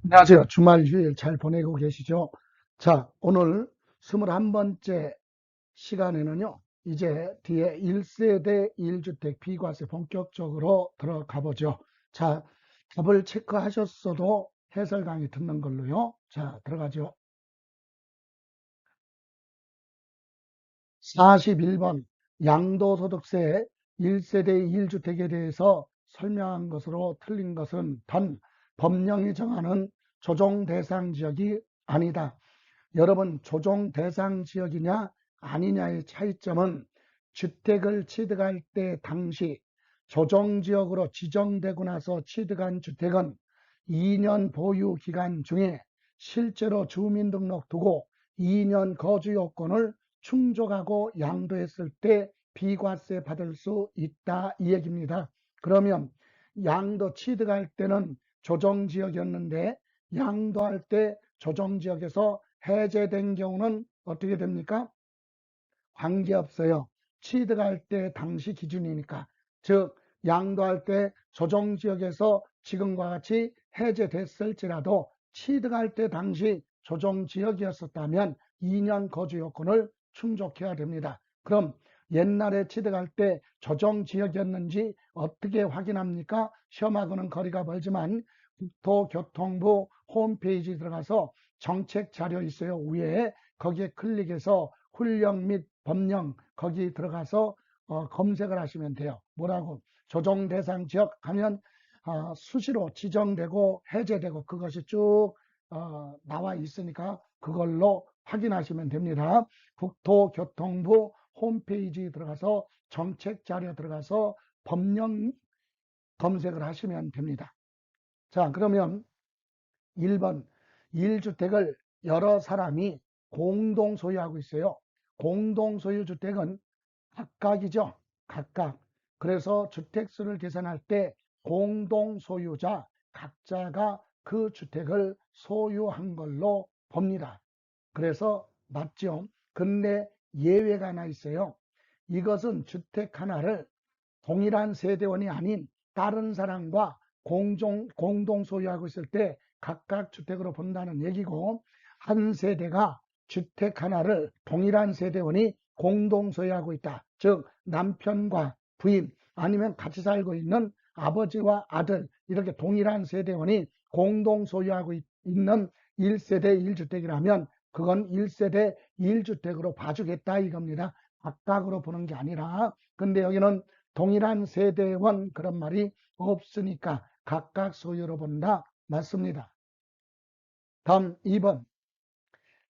안녕하세요. 주말 휴일 잘 보내고 계시죠? 자, 오늘 21번째 시간에는요, 이제 뒤에 1세대 1주택 비과세 본격적으로 들어가 보죠. 자, 답을 체크하셨어도 해설 강의 듣는 걸로요. 자, 들어가죠. 41번 양도소득세 1세대 1주택에 대해서 설명한 것으로 틀린 것은 단 법령이 정하는 조정 대상 지역이 아니다. 여러분, 조정 대상 지역이냐 아니냐의 차이점은 주택을 취득할 때 당시 조정 지역으로 지정되고 나서 취득한 주택은 2년 보유 기간 중에 실제로 주민등록 두고 2년 거주 요건을 충족하고 양도했을 때 비과세 받을 수 있다 이 얘기입니다. 그러면 양도 취득할 때는 조정 지역이었는데 양도할 때 조정 지역에서 해제된 경우는 어떻게 됩니까? 관계없어요. 취득할 때 당시 기준이니까. 즉 양도할 때 조정지역에서 지금과 같이 해제됐을지라도 취득할 때 당시 조정지역이었었다면 2년 거주 요건을 충족해야 됩니다. 그럼 옛날에 취득할 때 조정지역이었는지 어떻게 확인합니까? 시험하고는 거리가 멀지만 국토교통부 홈페이지 들어가서 정책 자료 있어요. 위에 거기에 클릭해서 훈령 및 법령 거기 들어가서 검색을 하시면 돼요. 뭐라고? 조정 대상 지역 하면 수시로 지정되고 해제되고 그것이 쭉 나와 있으니까 그걸로 확인하시면 됩니다. 국토교통부 홈페이지 들어가서 정책 자료 들어가서 법령 검색을 하시면 됩니다. 자, 그러면 1번 1주택을 여러 사람이 공동 소유하고 있어요. 공동 소유 주택은 각각이죠. 각각. 그래서 주택수를 계산할 때 공동 소유자 각자가 그 주택을 소유한 걸로 봅니다. 그래서 맞죠. 근데 예외가 하나 있어요. 이것은 주택 하나를 동일한 세대원이 아닌 다른 사람과 공동 소유하고 있을 때 각각 주택으로 본다는 얘기고, 한 세대가 주택 하나를 동일한 세대원이 공동 소유하고 있다. 즉 남편과 부인 아니면 같이 살고 있는 아버지와 아들 이렇게 동일한 세대원이 공동 소유하고 있는 1세대 1주택이라면 그건 1세대 1주택으로 봐주겠다 이겁니다. 각각으로 보는 게 아니라. 근데 여기는 동일한 세대원 그런 말이 없으니까 각각 소유로 본다. 맞습니다. 다음 2번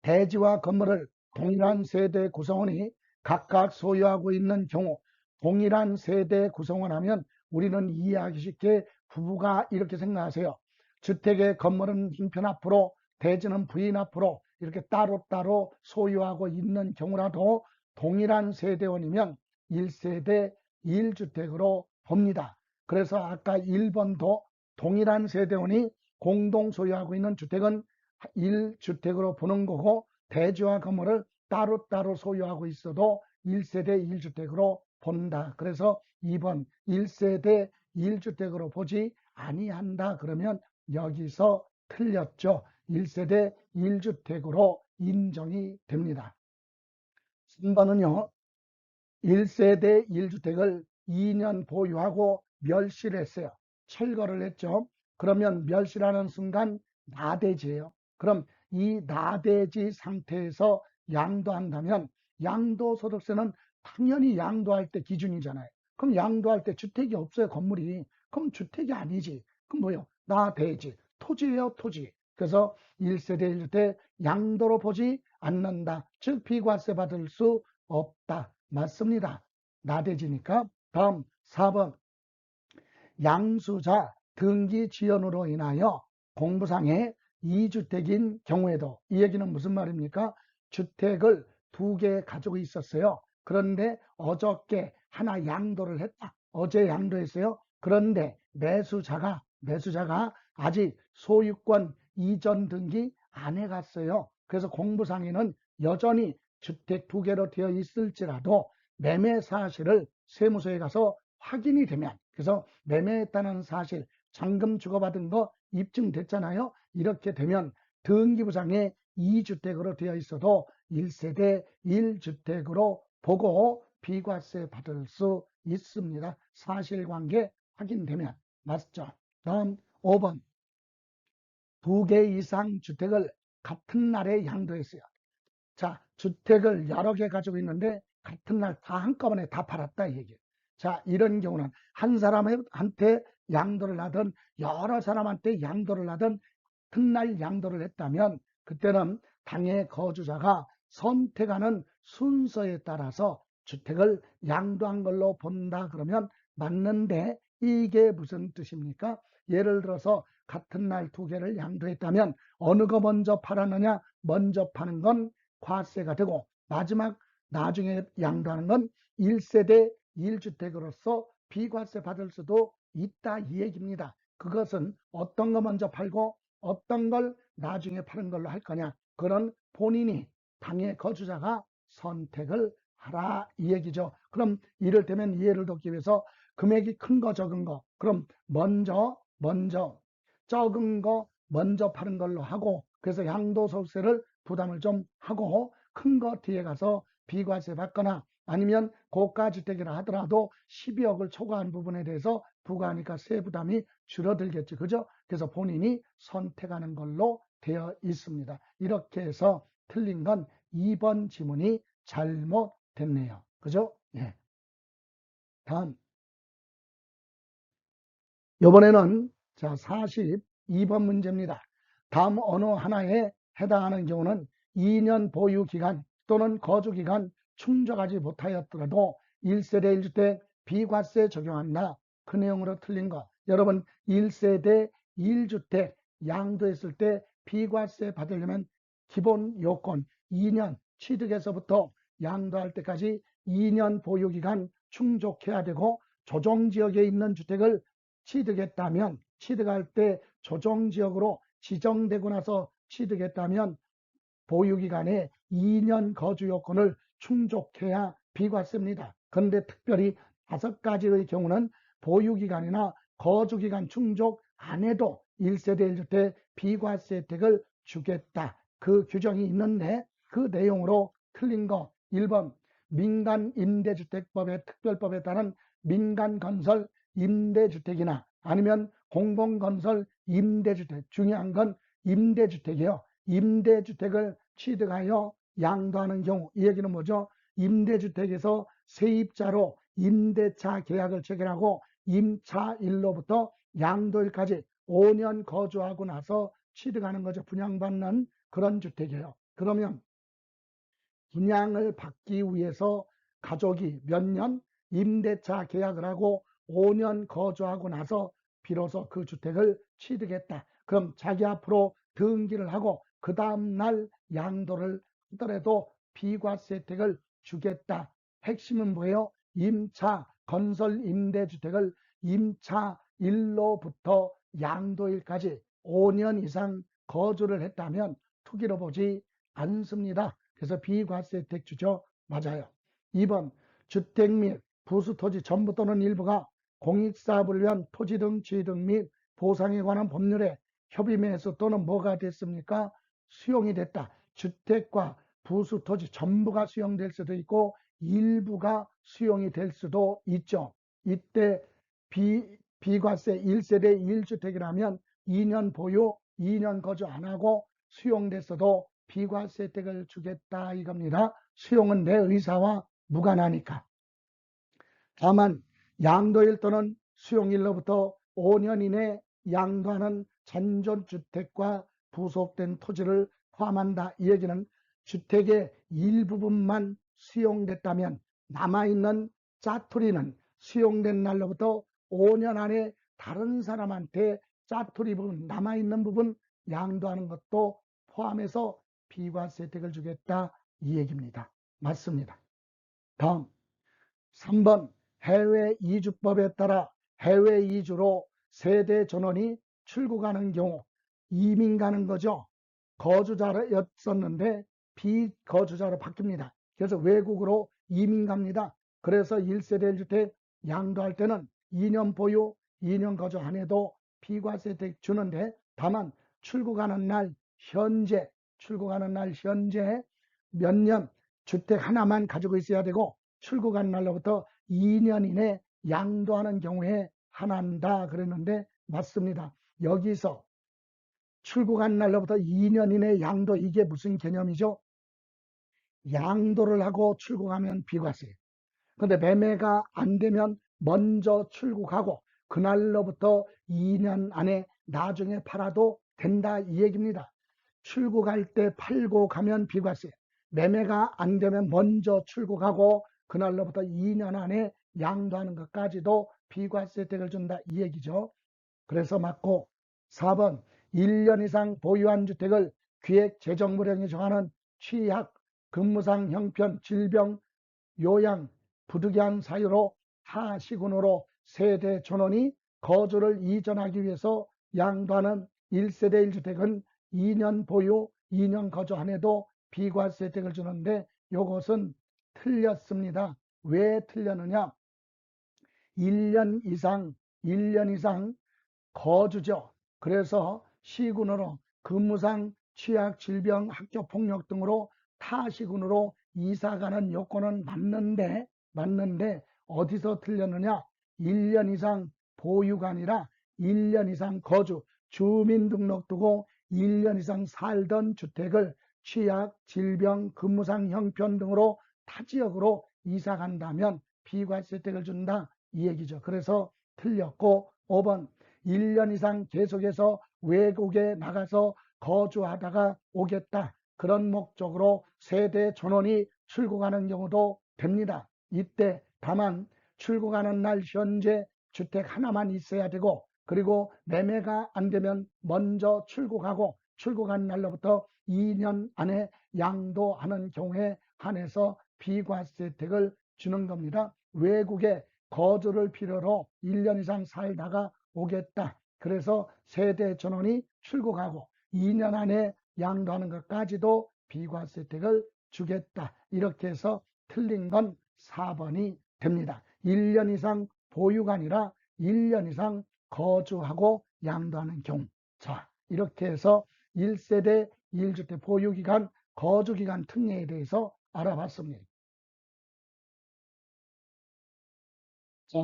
대지와 건물을 동일한 세대 구성원이 각각 소유하고 있는 경우, 동일한 세대 구성원 하면 우리는 이해하기 쉽게 부부가 이렇게 생각하세요. 주택의 건물은 한편 앞으로, 대지는 부인 앞으로 이렇게 따로따로 소유하고 있는 경우라도 동일한 세대원이면 1세대 1주택으로 봅니다. 그래서 아까 1번도 동일한 세대원이 공동 소유하고 있는 주택은 1주택으로 보는 거고, 대지와 건물을 따로따로 소유하고 있어도 1세대 1주택으로 본다. 그래서 2번 1세대 1주택으로 보지 아니한다. 그러면 여기서 틀렸죠. 1세대 1주택으로 인정이 됩니다. 3번은요. 1세대 1주택을 2년 보유하고 멸실을 했어요. 철거를 했죠. 그러면 멸실하는 순간 나대지예요. 그럼 이 나대지 상태에서 양도한다면 양도소득세는 당연히 양도할 때 기준이잖아요. 그럼 양도할 때 주택이 없어요. 건물이. 그럼 주택이 아니지. 그럼 뭐예요? 나대지. 토지예요. 토지. 그래서 1세대 1주택 양도로 보지 않는다. 즉 비과세 받을 수 없다. 맞습니다. 나대지니까. 다음 4번 양수자 등기 지연으로 인하여 공부상에 2주택인 경우에도, 이 얘기는 무슨 말입니까? 주택을 2개 가지고 있었어요. 그런데 어저께 하나 양도를 했다. 어제 양도했어요. 그런데 매수자가 아직 소유권 이전 등기 안 해갔어요. 그래서 공부상에는 여전히 주택 2개로 되어 있을지라도 매매 사실을 세무서에 가서 확인이 되면, 그래서 매매했다는 사실 잔금 주고받은 거 입증됐잖아요. 이렇게 되면 등기부상에 2주택으로 되어 있어도 1세대 1주택으로 보고 비과세 받을 수 있습니다. 사실관계 확인되면. 맞죠? 다음 5번. 2개 이상 주택을 같은 날에 양도했어요. 자, 주택을 여러 개 가지고 있는데 같은 날 다 한꺼번에 다 팔았다 이 얘기예요. 자, 이런 경우는 한 사람한테 양도를 하든 여러 사람한테 양도를 하든 같은 날 양도를 했다면 그때는 당해 거주자가 선택하는 순서에 따라서 주택을 양도한 걸로 본다 그러면 맞는데 이게 무슨 뜻입니까? 예를 들어서 같은 날 2개를 양도했다면 어느 거 먼저 팔았느냐? 먼저 파는 건 과세가 되고 마지막 나중에 양도하는 건 1세대 1주택으로서 비과세 받을 수도 있다 이 얘기입니다. 그것은 어떤 거 먼저 팔고 어떤 걸 나중에 파는 걸로 할 거냐, 그런 본인이 당의 거주자가 선택을 하라 이 얘기죠. 그럼 이를테면 이해를 돕기 위해서 금액이 큰 거 적은 거, 그럼 먼저 적은 거 먼저 파는 걸로 하고, 그래서 양도소득세를 부담을 좀 하고 큰 거 뒤에 가서 비과세 받거나 아니면 고가주택이라 하더라도 12억을 초과한 부분에 대해서 부과하니까 세 부담이 줄어들겠죠. 그죠? 그래서 본인이 선택하는 걸로 되어 있습니다. 이렇게 해서 틀린 건 2번 지문이 잘못됐네요. 그죠? 예. 다음. 이번에는 자 42번 문제입니다. 다음 어느 하나에 해당하는 경우는 2년 보유기간 또는 거주기간 충족하지 못하였더라도 1세대 1주택 비과세 적용한다. 그 내용으로 틀린 거. 여러분 1세대 1주택 양도했을 때 비과세 받으려면 기본 요건 2년 취득에서부터 양도할 때까지 2년 보유기간 충족해야 되고 조정지역에 있는 주택을 취득했다면, 취득할 때 조정지역으로 지정되고 나서 취득했다면 보유기간에 2년 거주 요건을 충족해야 비과세입니다. 그런데 특별히 5가지의 경우는 보유기간이나 거주기간 충족 안 해도 1세대 1주택 비과세 혜택을 주겠다. 그 규정이 있는데 그 내용으로 틀린 거 1번 민간임대주택법의 특별법에 따른 민간건설 임대주택이나 아니면 공공건설 임대주택, 중요한 건 임대주택이에요. 임대주택을 취득하여 양도하는 경우, 이 얘기는 뭐죠? 임대주택에서 세입자로 임대차 계약을 체결하고 임차 일로부터 양도일까지 5년 거주하고 나서 취득하는 거죠. 분양받는 그런 주택이에요. 그러면 분양을 받기 위해서 가족이 몇 년 임대차 계약을 하고 5년 거주하고 나서 비로소 그 주택을 취득했다. 그럼 자기 앞으로 등기를 하고 그 다음날 양도를 하더라도 비과세 혜택을 주겠다. 핵심은 뭐예요? 임차 건설 임대주택을 임차 일로부터 양도일까지 5년 이상 거주를 했다면 투기로 보지 않습니다. 그래서 비과세 혜택 주죠. 맞아요. 2번 주택 및 부수토지 전부 또는 일부가 공익사업을 위한 토지 등 취득 및 보상에 관한 법률에 협의 매수 또는 뭐가 됐습니까? 수용이 됐다. 주택과 부수토지 전부가 수용될 수도 있고 일부가 수용이 될 수도 있죠. 이때 비과세 1세대 1주택이라면 2년 보유, 2년 거주 안 하고 수용됐어도 비과세 혜택을 주겠다 이겁니다. 수용은 내 의사와 무관하니까. 다만 양도일 또는 수용일로부터 5년 이내 양도하는 잔존주택과 부속된 토지를 포함한다. 이 얘기는 주택의 일부분만 수용됐다면 남아있는 짜투리는 수용된 날로부터 5년 안에 다른 사람한테 짜투리 부분, 남아있는 부분 양도하는 것도 포함해서 비과세 혜택을 주겠다 이 얘기입니다. 맞습니다. 다음 3번 해외 이주법에 따라 해외 이주로 세대 전원이 출국하는 경우 이민 가는 거죠. 거주자였었는데 비거주자로 바뀝니다. 그래서 외국으로 이민 갑니다. 그래서 1세대 1주택 양도할 때는 2년 보유, 2년 거주 안 해도 비과세 혜택 주는데, 다만 출국하는 날 현재 몇 년 주택 하나만 가지고 있어야 되고, 출국한 날로부터 2년 이내 양도하는 경우에 한한다 그랬는데 맞습니다. 여기서 출국한 날로부터 2년 이내 양도, 이게 무슨 개념이죠? 양도를 하고 출국하면 비과세. 근데 매매가 안 되면 먼저 출국하고 그날로부터 2년 안에 나중에 팔아도 된다 이 얘기입니다. 출국할 때 팔고 가면 비과세. 매매가 안 되면 먼저 출국하고 그날로부터 2년 안에 양도하는 것까지도 비과세 혜택을 준다 이 얘기죠. 그래서 맞고, 4번 1년 이상 보유한 주택을 기획재정부령이 정하는 취약, 근무상 형편, 질병, 요양, 부득이한 사유로 타 시군으로 세대 전원이 거주를 이전하기 위해서 양도하는 1세대 1주택은 2년 보유, 2년 거주 안 해도 비과세 혜택을 주는데, 이것은 틀렸습니다. 왜 틀렸느냐? 1년 이상 거주죠. 그래서 시군으로 근무상 취약, 질병, 학교폭력 등으로 타 시군으로 이사가는 요건은 맞는데 어디서 틀렸느냐? 1년 이상 보유가 아니라 1년 이상 거주, 주민등록 두고 1년 이상 살던 주택을 취약, 질병, 근무상 형편 등으로 타 지역으로 이사 간다면 비과세 혜택을 준다 이 얘기죠. 그래서 틀렸고, 5번 1년 이상 계속해서 외국에 나가서 거주하다가 오겠다, 그런 목적으로 세대 전원이 출국하는 경우도 됩니다. 이때 다만 출국하는 날 현재 주택 하나만 있어야 되고, 그리고 매매가 안 되면 먼저 출국하고 출국한 날로부터 2년 안에 양도하는 경우에 한해서 비과세 혜택을 주는 겁니다. 외국에 거주를 필요로 1년 이상 살다가 오겠다, 그래서 세대 전원이 출국하고 2년 안에 양도하는 것까지도 비과세 혜택을 주겠다, 이렇게 해서 틀린 건 4번이 됩니다. 1년 이상 보유가 아니라 1년 이상 거주하고 양도하는 경우. 자, 이렇게 해서 1세대 1주택 보유기간, 거주기간 특례에 대해서 알아봤습니다. 자,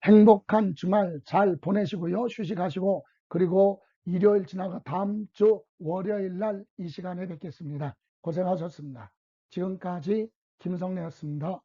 행복한 주말 잘 보내시고요. 휴식하시고, 그리고 일요일 지나가 다음 주 월요일 날 이 시간에 뵙겠습니다. 고생하셨습니다. 지금까지 김성래였습니다.